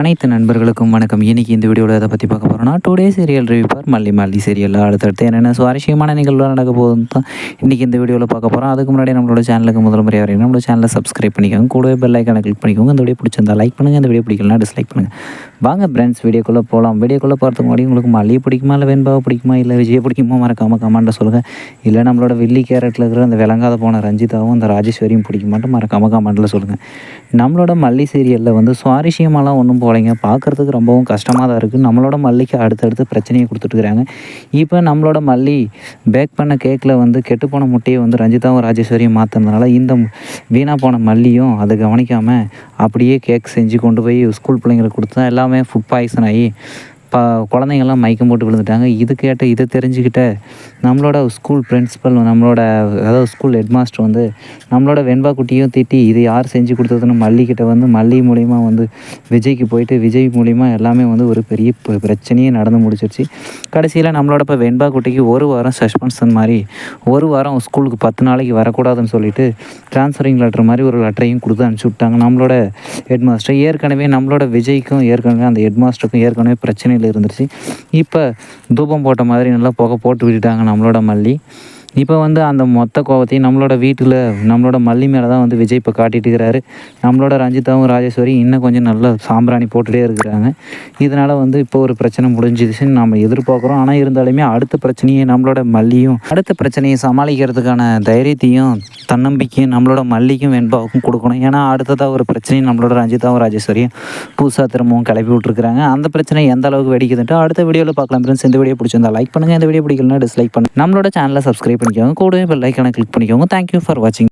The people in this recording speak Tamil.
அனைத்து நண்பர்களுக்கும் வணக்கம். இன்னைக்கு இந்த வீடியோவில் எதை பற்றி பார்க்க போகிறோம்னா, டுடே சீரியல் ரிவ்யூ ஃபார் மல்லி மல்லி சீரியலில் அடுத்தடுத்து என்னென்ன சுவாரஸ்யமான நிகழ்வுகள் நடக்க போகுதுன்னு தான் இன்றைக்கி இந்த வீடியோவில் பார்க்க போகிறோம். அதுக்கு முன்னாடி நம்மளோட சேனலுக்கு முதல் முறையாக வரைக்கும் நம்மளோட சேனலை சப்ஸ்கிரைப் பண்ணிக்கோங்க. கூடவே பெல் ஐக்கானை கிளிக் பண்ணிக்கோங்க. இந்த வீடியோ பிடிச்சிருந்தா லைக் பண்ணுங்கள், இந்த வீடியோ பிடிக்கலனா டிஸ்லைக் பண்ணுங்கள். வாங்க ஃப்ரெண்ட்ஸ், வீடியோக்குள்ளே போகலாம். வீடியோக்குள்ளே பார்த்துக்கு முன்னாடி உங்களுக்கு மல்லியை பிடிக்குமா, இல்லை வெண்பாவை பிடிக்குமா, இல்லை விஜயை பிடிக்குமா, மறக்காமல் கமெண்ட்டில் சொல்லுங்கள். இல்லை நம்மளோட வில்லி கேரட்டில் இருக்கிற அந்த விளங்காத போன ரஞ்சிதாவும் அந்த ராஜேஸ்வரியும் பிடிக்குமாட்டு மறக்காமல் கமெண்ட்டில் சொல்லுங்கள். நம்மளோட மல்லி சீரியலில் வந்து சுவாரஸ்யமாலாம் ஒன்றும் போகலைங்க. பார்க்குறதுக்கு ரொம்பவும் கஷ்டமாக தான் இருக்குது. நம்மளோட மல்லிக்கு அடுத்தடுத்து பிரச்சனையை கொடுத்துட்டுருக்காங்க. இப்போ நம்மளோட மல்லி பேக் பண்ண கேக்கில் வந்து கெட்டுப்போன முட்டையை வந்து ரஞ்சிதாவும் ராஜேஸ்வரியும் மாற்றினதுனால இந்த வீணாக போன மல்லியும் அதை கவனிக்காமல் அப்படியே கேக் செஞ்சு கொண்டு போய் ஸ்கூல் பிள்ளைங்களுக்கு கொடுத்தா எல்லாமே ஃபுட் பாய்சன் ஆகி குழந்தைங்கள்லாம் மயக்கம் போட்டு விழுந்துட்டாங்க. இதை தெரிஞ்சுக்கிட்ட நம்மளோட ஸ்கூல் பிரின்ஸிபல், நம்மளோட அதாவது ஸ்கூல் ஹெட் மாஸ்டர் வந்து நம்மளோட வெண்பா குட்டியும் திட்டி இது யார் செஞ்சு கொடுத்ததுன்னு மல்லிக்கிட்ட வந்து மல்லி மூலிமா வந்து விஜய்க்கு போயிட்டு விஜய் மூலிமா எல்லாமே வந்து ஒரு பெரிய பிரச்சனையே நடந்து முடிச்சிருச்சு. கடைசியில் நம்மளோட இப்போ வெண்பா குட்டிக்கு ஒரு வாரம் சஸ்பென்ஷன் மாதிரி, ஒரு வாரம் ஸ்கூலுக்கு 10 நாளைக்கு வரக்கூடாதுன்னு சொல்லிட்டு ட்ரான்ஸ்ஃபரிங் லெட்டர் மாதிரி ஒரு லெட்டரையும் கொடுத்து அனுப்பிச்சி விட்டாங்க நம்மளோட ஹெட் மாஸ்டர். ஏற்கனவே நம்மளோட விஜய்க்கும் ஏற்கனவே அந்த ஹெட் மாஸ்டருக்கும் ஏற்கனவே பிரச்சனை இருந்துருச்சு. இப்போ தூபம் போட்ட மாதிரி நல்லா புகை போட்டு விட்டுட்டாங்க நம்மளோட மல்லி. இப்போ வந்து அந்த மொத்த கோவத்தையும் நம்மளோட வீட்டில் நம்மளோட மல்லி மேலே தான் வந்து விஜய் இப்போ காட்டிட்டு இருக்கிறாரு. நம்மளோட ரஞ்சிதாவும் ராஜேஸ்வரி இன்னும் கொஞ்சம் நல்லா சாம்பிராணி போட்டுகிட்டே இருக்கிறாங்க. இதனால் வந்து இப்போ ஒரு பிரச்சனை முடிஞ்சிடுச்சுன்னு நம்ம எதிர்பார்க்குறோம். ஆனால் இருந்தாலுமே அடுத்த பிரச்சனையை நம்மளோட மல்லியும் அடுத்த பிரச்சனையை சமாளிக்கிறதுக்கான தைரியத்தையும் தன்னம்பிக்கையும் நம்மளோட மல்லிக்கும் வெண்பாவுக்கும் கொடுக்கணும். ஏன்னா அடுத்ததாக ஒரு பிரச்சனையும் நம்மளோட ரஞ்சிதாவும் ராஜேஸ்வரியும் புதுசாக திரும்பவும் கிளப்பி விட்ருக்குறாங்க. அந்த பிரச்சனை எந்த அளவுக்கு வெடிக்குதுன்ட்டு அடுத்த வீடியோவில் பார்க்கலாம் ஃப்ரெண்ட்ஸ். இந்த வீடியோ பிடிச்சிருந்தா லைக் பண்ணுங்கள், இந்த வீடியோ பிடிக்கலனா டிஸ்லைக் பண்ணுங்கள். நம்மளோட சேனலை சப்ஸ்கிரைப் பண்ணிக்கோங்க. கூடவே பெல் ஐக்கானை கிளிக் பண்ணிக்கோங்க. தேங்க்யூ ஃபார் வாட்சிங்.